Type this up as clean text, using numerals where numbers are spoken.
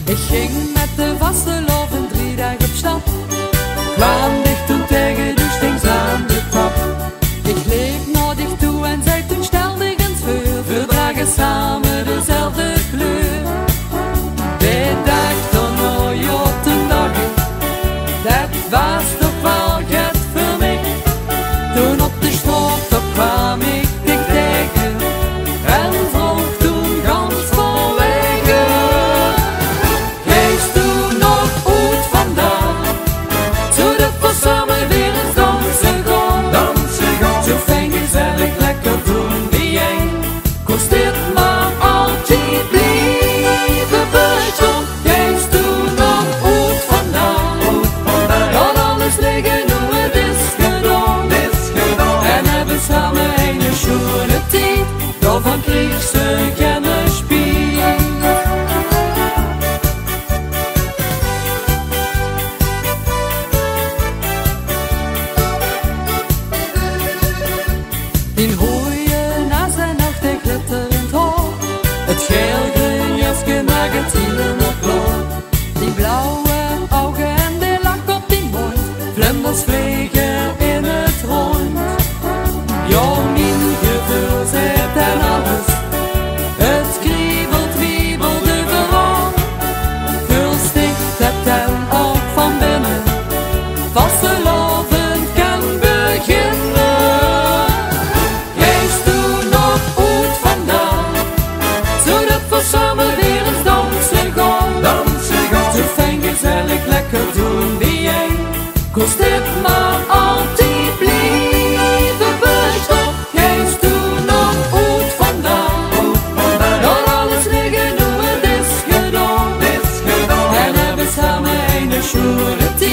Ik ging met de vaste loven 3 dagen op stap. Kwam dicht toen tegen de stings aan de tap. Ik leek naar dicht toe en zei toen stel dich eens voor. We dragen samen dezelfde kleur. Wij dachten nooit op de dag, dat was toch wel het voor mij. Toen op de straat, daar kwam ik dich tegen en vroeg toen gans vanwege. Geest toen nog uit vandaag, zodat we samen weer eens dansen gaan. Zo fijn gezellig lekker doen wie jij, kost dit maar altijd blijven bestaan. Geest toen nog uit vandaag, dat alles liggen hoe het is gedaan. En hebben samen een schone tijd, daarvan kreeg ze geen spijt. In hooien naast en nog de glitterend haar, het geel-groen jasje maakt het helemaal klaar. Die blauwe ogen en die lach op die mond, vlinders vliegen in het rond. Ja, mijn gevoel zit en alles, het kriebelt, wiebelt overal. Veel sticht het en ook van binnen, vastelovend kan beginnen. Geest toen nog uit vandaag, zodat we samen weer eens dansen gaan. Zo fijn gezellig lekker doen wie jij, kost dit maar altijd blijven bestaan. Geest toen nog uit vandaag, dat alles liggen hoe het is gedaan. En hebben samen een schone tijd.